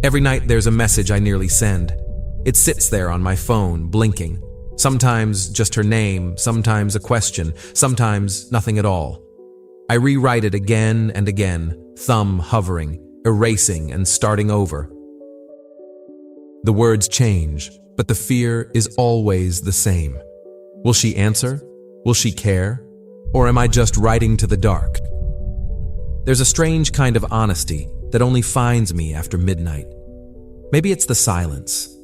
Every night there's a message I nearly send. It sits there on my phone, blinking. Sometimes just her name, sometimes a question, sometimes nothing at all. I rewrite it again and again, thumb hovering, erasing and starting over. The words change, but the fear is always the same. Will she answer? Will she care? Or am I just writing to the dark? There's a strange kind of honesty that only finds me after midnight. Maybe it's the silence.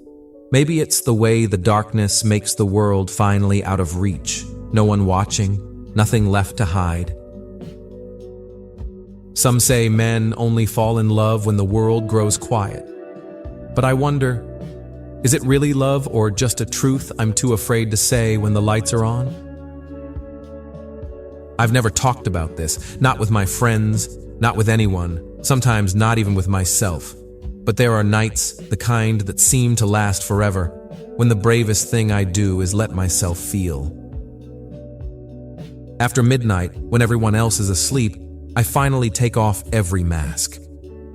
Maybe it's the way the darkness makes the world finally out of reach. No one watching, nothing left to hide. Some say men only fall in love when the world grows quiet. But I wonder, is it really love or just a truth I'm too afraid to say when the lights are on? I've never talked about this, not with my friends, not with anyone, sometimes not even with myself. But there are nights, the kind that seem to last forever, when the bravest thing I do is let myself feel. After midnight, when everyone else is asleep, I finally take off every mask.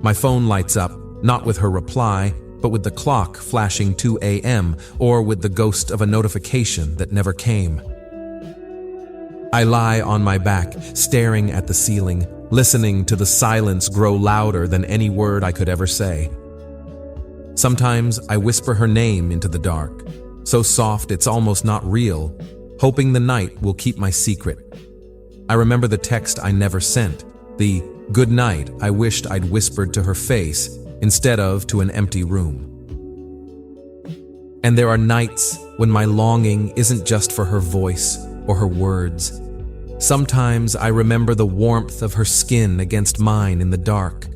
My phone lights up, not with her reply, but with the clock flashing 2 a.m. or with the ghost of a notification that never came. I lie on my back, staring at the ceiling, listening to the silence grow louder than any word I could ever say. Sometimes I whisper her name into the dark, so soft it's almost not real, hoping the night will keep my secret. I remember the text I never sent, the good night I wished I'd whispered to her face instead of to an empty room. And there are nights when my longing isn't just for her voice or her words. Sometimes I remember the warmth of her skin against mine in the dark,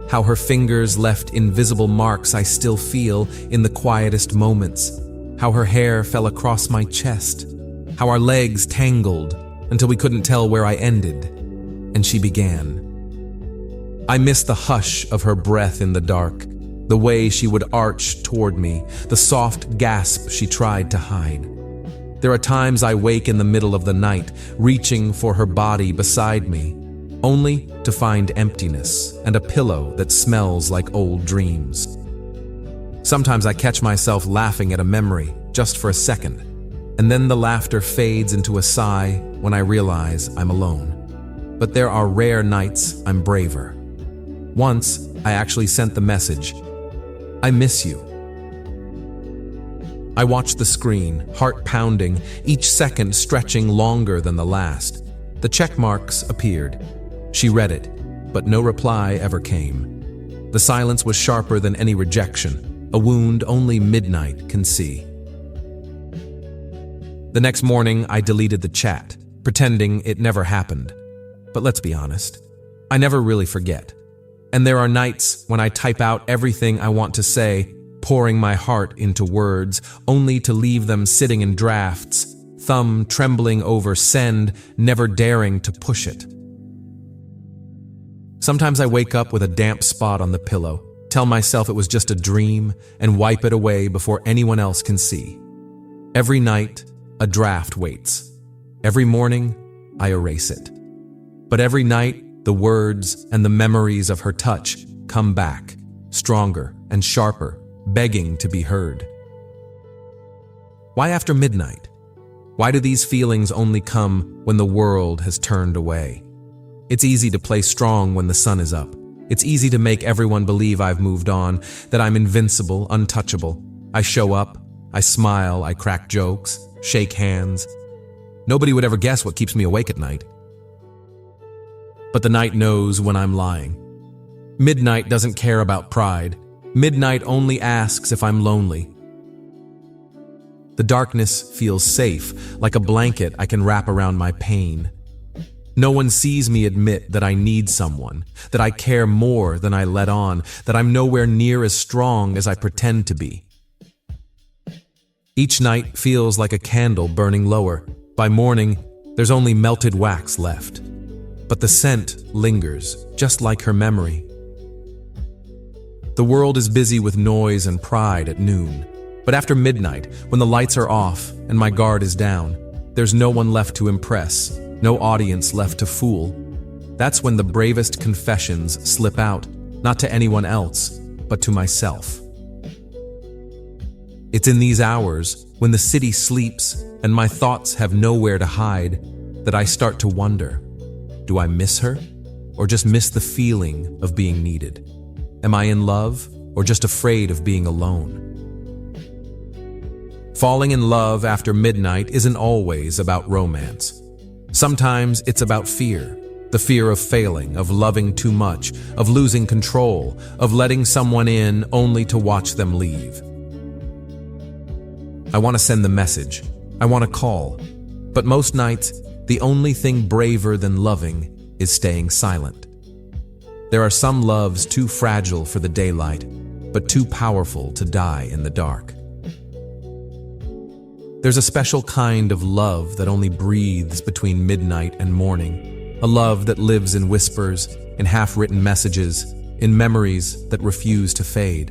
how her fingers left invisible marks I still feel in the quietest moments, how her hair fell across my chest, how our legs tangled until we couldn't tell where I ended, and she began. I miss the hush of her breath in the dark, the way she would arch toward me, the soft gasp she tried to hide. There are times I wake in the middle of the night, reaching for her body beside me, only to find emptiness and a pillow that smells like old dreams. Sometimes I catch myself laughing at a memory, just for a second, and then the laughter fades into a sigh when I realize I'm alone. But there are rare nights I'm braver. Once, I actually sent the message, "I miss you." I watched the screen, heart pounding, each second stretching longer than the last. The check marks appeared. She read it, but no reply ever came. The silence was sharper than any rejection, a wound only midnight can see. The next morning, I deleted the chat, pretending it never happened. But let's be honest, I never really forget. And there are nights when I type out everything I want to say, pouring my heart into words, only to leave them sitting in drafts, thumb trembling over send, never daring to push it. Sometimes I wake up with a damp spot on the pillow, tell myself it was just a dream, and wipe it away before anyone else can see. Every night, a draft waits. Every morning, I erase it. But every night, the words and the memories of her touch come back, stronger and sharper, begging to be heard. Why after midnight? Why do these feelings only come when the world has turned away? It's easy to play strong when the sun is up. It's easy to make everyone believe I've moved on, that I'm invincible, untouchable. I show up, I smile, I crack jokes, shake hands. Nobody would ever guess what keeps me awake at night. But the night knows when I'm lying. Midnight doesn't care about pride. Midnight only asks if I'm lonely. The darkness feels safe, like a blanket I can wrap around my pain. No one sees me admit that I need someone, that I care more than I let on, that I'm nowhere near as strong as I pretend to be. Each night feels like a candle burning lower. By morning, there's only melted wax left. But the scent lingers, just like her memory. The world is busy with noise and pride at noon. But after midnight, when the lights are off and my guard is down, there's no one left to impress, no audience left to fool. That's when the bravest confessions slip out, not to anyone else, but to myself. It's in these hours, when the city sleeps and my thoughts have nowhere to hide, that I start to wonder, do I miss her? Or just miss the feeling of being needed? Am I in love, or just afraid of being alone? Falling in love after midnight isn't always about romance. Sometimes it's about fear. The fear of failing, of loving too much, of losing control, of letting someone in only to watch them leave. I want to send the message. I want to call. But most nights, the only thing braver than loving is staying silent. There are some loves too fragile for the daylight, but too powerful to die in the dark. There's a special kind of love that only breathes between midnight and morning, a love that lives in whispers, in half-written messages, in memories that refuse to fade.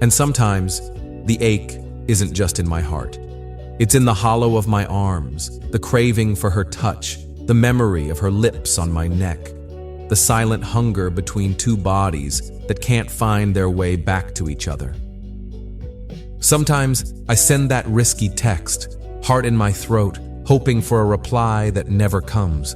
And sometimes, the ache isn't just in my heart. It's in the hollow of my arms, the craving for her touch, the memory of her lips on my neck, the silent hunger between two bodies that can't find their way back to each other. Sometimes I send that risky text, heart in my throat, hoping for a reply that never comes.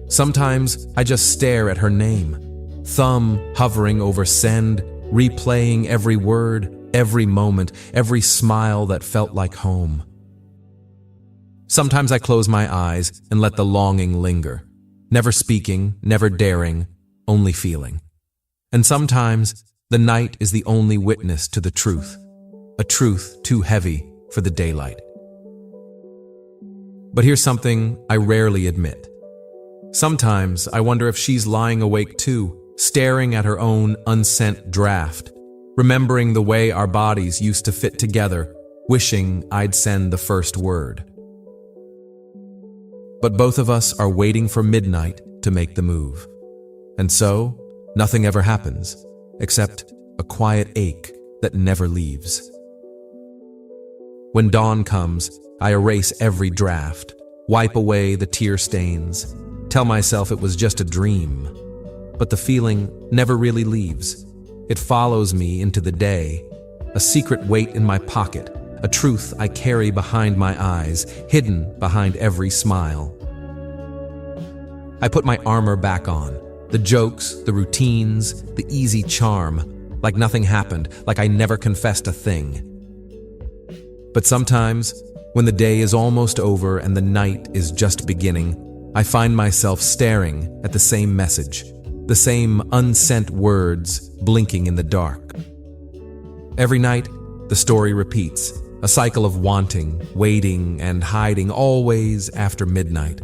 Sometimes I just stare at her name, thumb hovering over send, replaying every word, every moment, every smile that felt like home. Sometimes I close my eyes and let the longing linger, never speaking, never daring, only feeling. And sometimes the night is the only witness to the truth, a truth too heavy for the daylight. But here's something I rarely admit. Sometimes I wonder if she's lying awake too, staring at her own unsent draft, remembering the way our bodies used to fit together, wishing I'd send the first word. But both of us are waiting for midnight to make the move. And so, nothing ever happens, except a quiet ache that never leaves. When dawn comes, I erase every draft, wipe away the tear stains, tell myself it was just a dream. But the feeling never really leaves. It follows me into the day, a secret weight in my pocket, a truth I carry behind my eyes, hidden behind every smile. I put my armor back on, the jokes, the routines, the easy charm, like nothing happened, like I never confessed a thing. But sometimes, when the day is almost over and the night is just beginning, I find myself staring at the same message, the same unsent words blinking in the dark. Every night, the story repeats, a cycle of wanting, waiting, and hiding, always after midnight.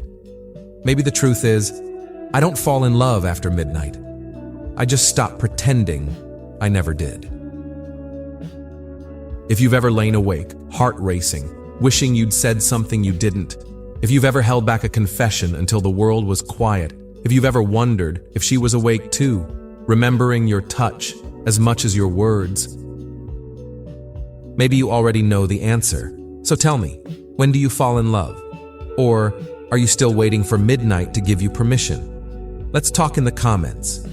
Maybe the truth is, I don't fall in love after midnight. I just stop pretending I never did. If you've ever lain awake, heart racing, wishing you'd said something you didn't, if you've ever held back a confession until the world was quiet, if you've ever wondered if she was awake too, remembering your touch as much as your words, maybe you already know the answer. So tell me, when do you fall in love? Or are you still waiting for midnight to give you permission? Let's talk in the comments.